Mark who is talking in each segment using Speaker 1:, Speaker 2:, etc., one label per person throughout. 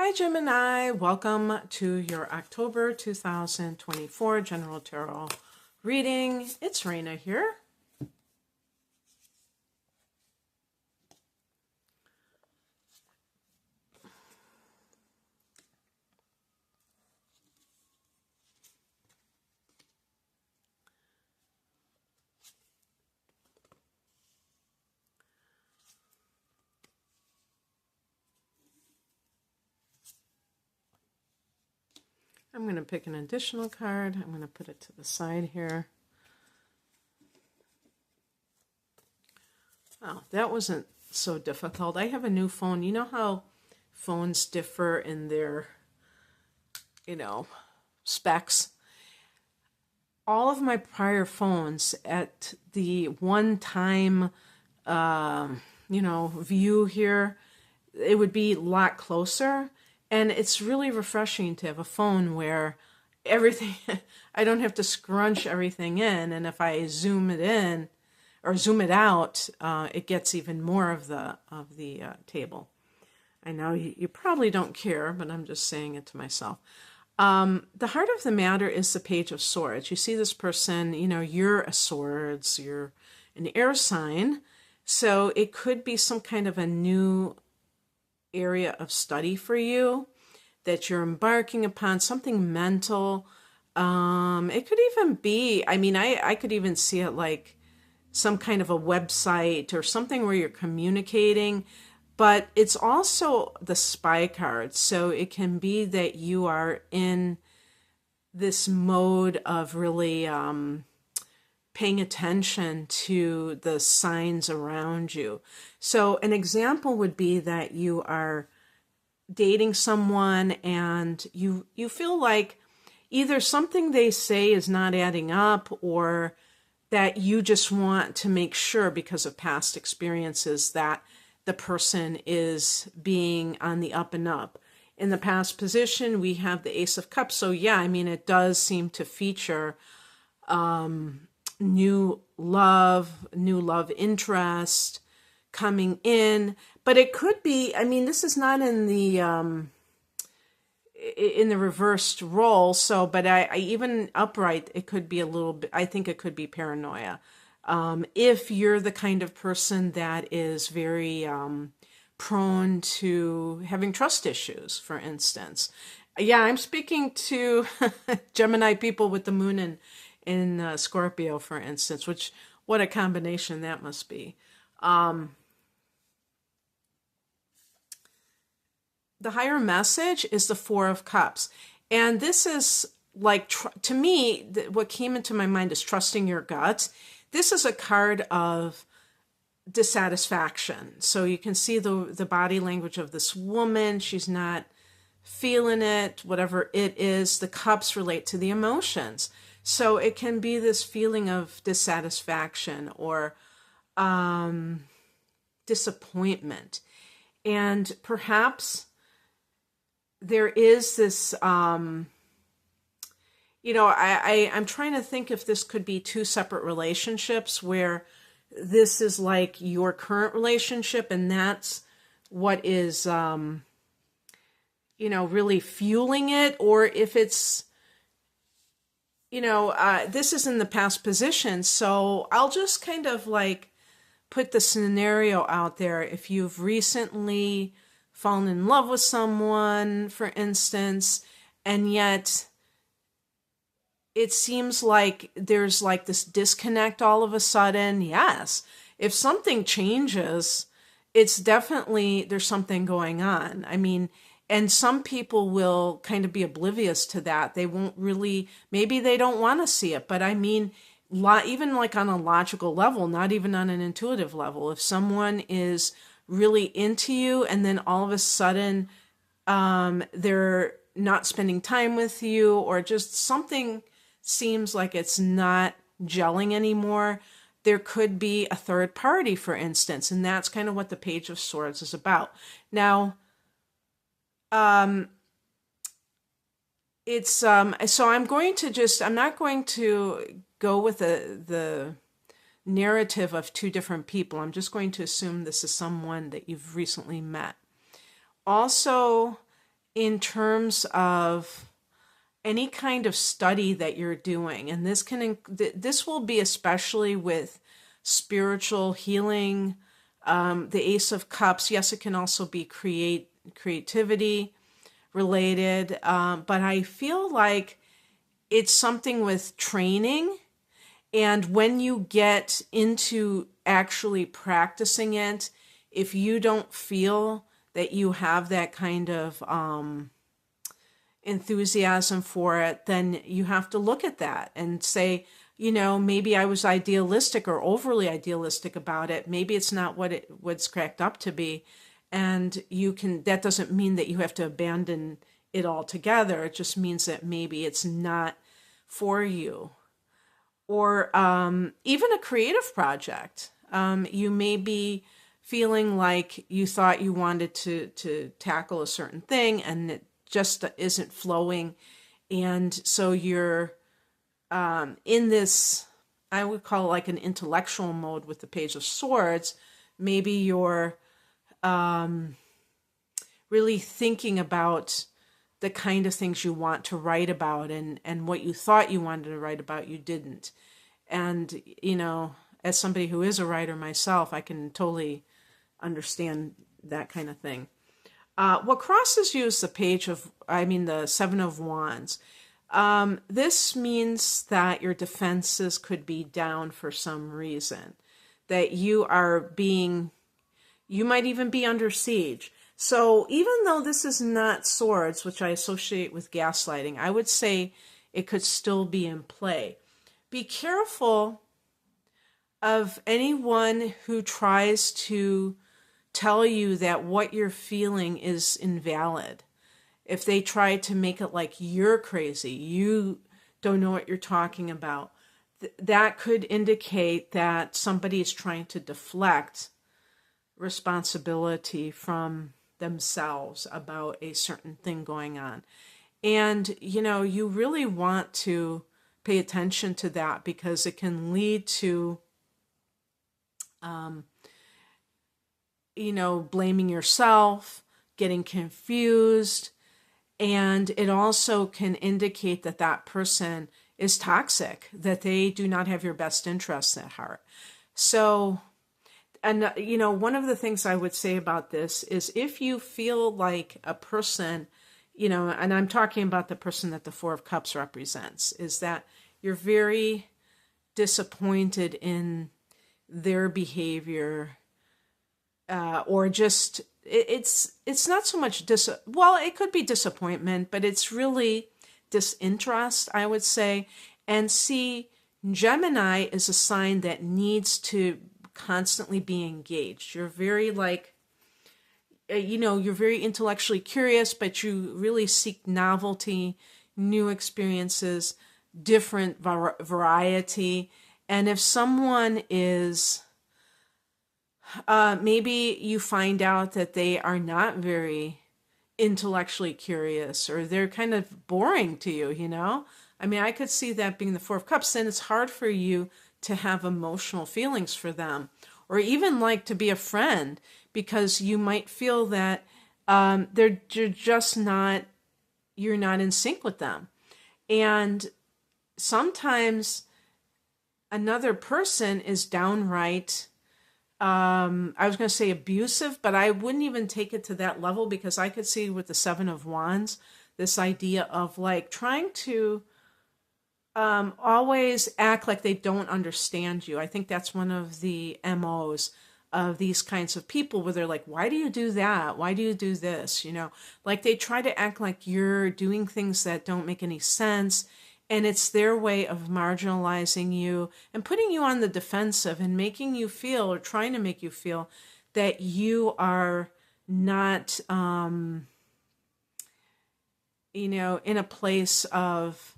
Speaker 1: Hi Gemini, welcome to your October 2024 General Tarot reading. It's Raina here. I'm going to pick an additional card. I'm going to put it to the side here. Oh, that wasn't so difficult. I have a new phone. You know how phones differ in their, specs? All of my prior phones at the one time, view here, it would be a lot closer. And it's really refreshing to have a phone where everything, I don't have to scrunch everything in. And if I zoom it in or zoom it out, it gets even more of the table. I know you probably don't care, but I'm just saying it to myself. The heart of the matter is the Page of Swords. You see this person, you're a swords, you're an air sign. So it could be some kind of a new area of study for you that you're embarking upon, something mental. It could even be, I could even see it like some kind of a website or something where you're communicating, but it's also the spy card. So it can be that you are in this mode of really paying attention to the signs around you. So an example would be that you are dating someone and you feel like either something they say is not adding up, or that you just want to make sure because of past experiences that the person is being on the up and up. In the past position, we have the Ace of Cups. So yeah, it does seem to feature new love interest coming in, but it could be, this is not in the reversed role. So, but I even upright, it could be a little bit, I think it could be paranoia. If you're the kind of person that is very prone to having trust issues, for instance. Yeah, I'm speaking to Gemini people with the moon in Scorpio, for instance, which, what a combination that must be. The higher message is the Four of Cups. And this is like, to me, what came into my mind is trusting your gut. This is a card of dissatisfaction. So you can see the body language of this woman. She's not feeling it, whatever it is. The cups relate to the emotions. So it can be this feeling of dissatisfaction or disappointment. And perhaps there is this, I'm trying to think if this could be two separate relationships where this is like your current relationship and that's what is, really fueling it, or if it's, this is in the past position. So I'll just kind of like put the scenario out there. If you've recently fallen in love with someone, for instance, and yet it seems like there's like this disconnect all of a sudden. Yes, if something changes, it's definitely, there's something going on. And some people will kind of be oblivious to that. They won't really, maybe they don't want to see it, but even like on a logical level, not even on an intuitive level, if someone is really into you and then all of a sudden they're not spending time with you, or just something seems like it's not gelling anymore, there could be a third party, for instance, and that's kind of what the Page of Swords is about. Now, it's so I'm not going to go with the narrative of two different people. I'm just going to assume this is someone that you've recently met. Also, in terms of any kind of study that you're doing, and this will be especially with spiritual healing, the Ace of Cups. Yes, it can also be creativity related, but I feel like it's something with training. And when you get into actually practicing it, if you don't feel that you have that kind of enthusiasm for it, then you have to look at that and say, maybe I was idealistic or overly idealistic about it. Maybe it's not what it's cracked up to be. And that doesn't mean that you have to abandon it altogether. It just means that maybe it's not for you. Or even a creative project. You may be feeling like you thought you wanted to tackle a certain thing and it just isn't flowing. And so you're in this, I would call it like an intellectual mode with the Page of Swords. Maybe you're really thinking about the kind of things you want to write about, and what you thought you wanted to write about, you didn't. And, as somebody who is a writer myself, I can totally understand that kind of thing. What crosses you is the Seven of Wands. This means that your defenses could be down for some reason, that you might even be under siege. So even though this is not swords, which I associate with gaslighting, I would say it could still be in play. Be careful of anyone who tries to tell you that what you're feeling is invalid. If they try to make it like you're crazy, you don't know what you're talking about, that could indicate that somebody is trying to deflect responsibility from themselves about a certain thing going on. And, you really want to pay attention to that, because it can lead to, blaming yourself, getting confused, and it also can indicate that that person is toxic, that they do not have your best interests at heart. So, and one of the things I would say about this is, if you feel like a person, and I'm talking about the person that the Four of Cups represents, is that you're very disappointed in their behavior, or just, it's not so much it could be disappointment, but it's really disinterest, I would say. And see, Gemini is a sign that needs to constantly be engaged. You're very you're very intellectually curious, but you really seek novelty, new experiences, different variety. And if someone is, maybe you find out that they are not very intellectually curious, or they're kind of boring to you, I could see that being the Four of Cups. Then it's hard for you to have emotional feelings for them, or even like to be a friend, because you might feel that you're not in sync with them. And sometimes another person is downright, I was going to say abusive, but I wouldn't even take it to that level, because I could see with the Seven of Wands, this idea of trying to always act like they don't understand you. I think that's one of the MOs of these kinds of people, where they're like, why do you do that? Why do you do this? They try to act like you're doing things that don't make any sense. And it's their way of marginalizing you and putting you on the defensive, and making you feel, or trying to make you feel, that you are not, in a place of,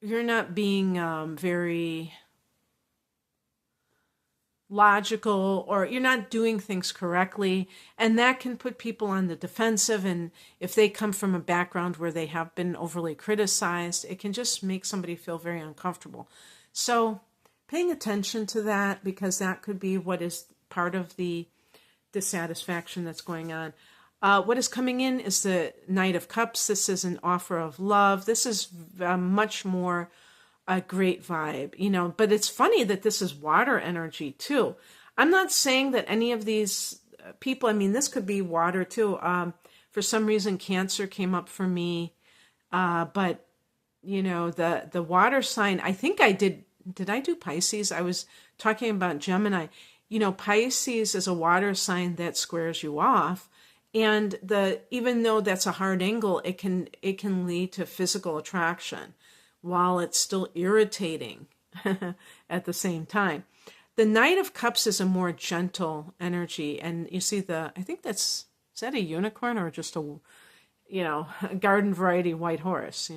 Speaker 1: you're not being very logical, or you're not doing things correctly. And that can put people on the defensive. And if they come from a background where they have been overly criticized, it can just make somebody feel very uncomfortable. So paying attention to that, because that could be what is part of the dissatisfaction that's going on. What is coming in is the Knight of Cups. This is an offer of love. This is much more a great vibe, but it's funny that this is water energy too. I'm not saying that any of these people, I mean, this could be water too. For some reason, Cancer came up for me. But the water sign, I think I did I do Pisces? I was talking about Gemini. Pisces is a water sign that squares you off. And even though that's a hard angle, it can lead to physical attraction while it's still irritating at the same time. The Knight of Cups is a more gentle energy. And you see I think is that a unicorn or just a garden variety white horse,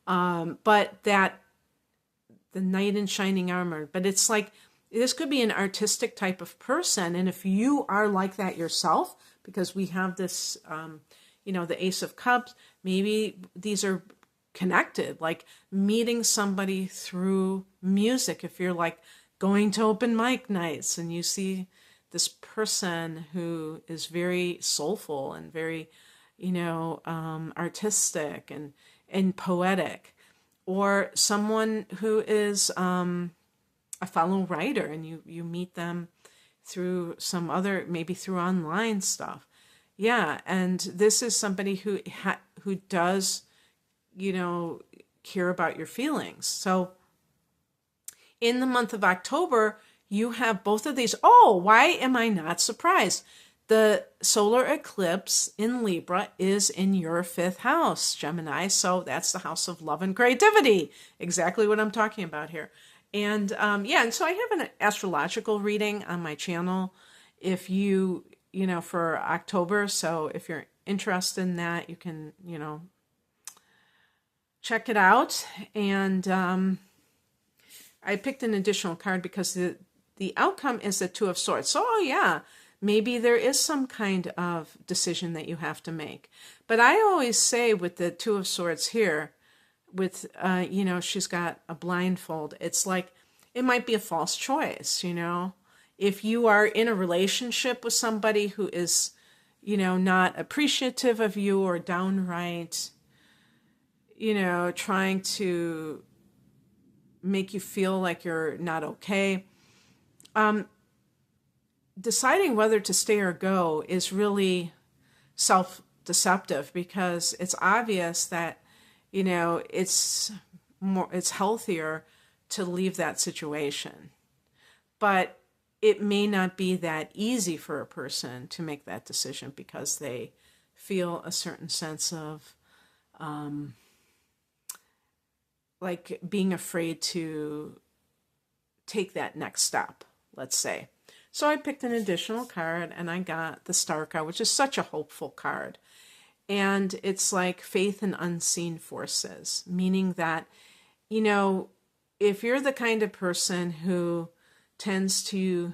Speaker 1: but that the knight in shining armor, but it's like, this could be an artistic type of person. And if you are like that yourself, because we have this, the Ace of Cups, maybe these are connected, like meeting somebody through music. If you're like going to open mic nights and you see this person who is very soulful and very, artistic and poetic, or someone who is a fellow writer and you meet them through some other, maybe through online stuff. Yeah, and this is somebody who does, care about your feelings. So in the month of October, you have both of these. Oh, why am I not surprised? The solar eclipse in Libra is in your 5th house, Gemini. So that's the house of love and creativity. Exactly what I'm talking about here. And and so I have an astrological reading on my channel if you, for October. So if you're interested in that, you can, check it out. And I picked an additional card because the outcome is the Two of Swords. So, maybe there is some kind of decision that you have to make. But I always say with the Two of Swords here, with, she's got a blindfold. It's like, it might be a false choice, If you are in a relationship with somebody who is, not appreciative of you or downright, trying to make you feel like you're not okay, deciding whether to stay or go is really self-deceptive, because it's obvious that, it's healthier to leave that situation. But it may not be that easy for a person to make that decision because they feel a certain sense of like being afraid to take that next step, let's say. So I picked an additional card and I got the Star card, which is such a hopeful card. And it's like faith in unseen forces, meaning that, if you're the kind of person who tends to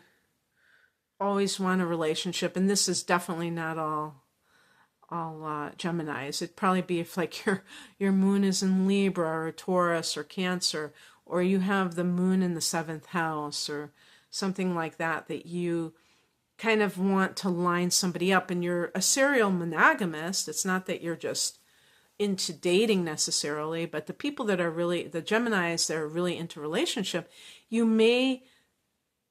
Speaker 1: always want a relationship, and this is definitely not all Geminis. It'd probably be if like your moon is in Libra or Taurus or Cancer, or you have the moon in the 7th house or something like that you kind of want to line somebody up, and you're a serial monogamist. It's not that you're just into dating necessarily, but the people that are really, the Geminis that are really into relationship, you may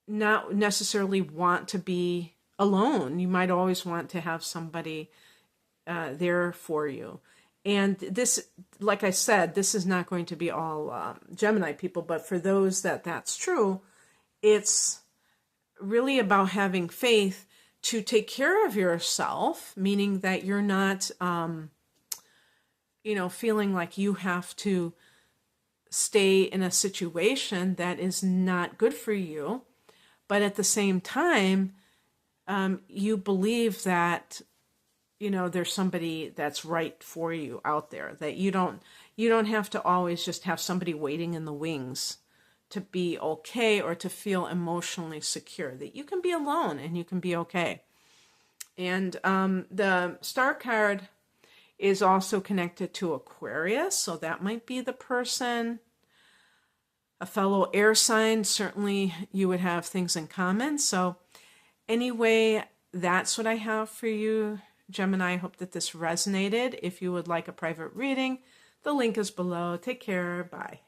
Speaker 1: not necessarily want to be alone. You might always want to have somebody there for you. And this, like I said, this is not going to be all Gemini people, but for those that's true, it's really about having faith to take care of yourself, meaning that you're not, feeling like you have to stay in a situation that is not good for you. But at the same time, you believe that, there's somebody that's right for you out there, that you don't have to always just have somebody waiting in the wings to be okay or to feel emotionally secure, that you can be alone and you can be okay. And the Star card is also connected to Aquarius, so that might be the person, a fellow air sign. Certainly you would have things in common. So anyway, that's what I have for you, Gemini, I hope that this resonated. If you would like a private reading, the link is below. Take care. Bye.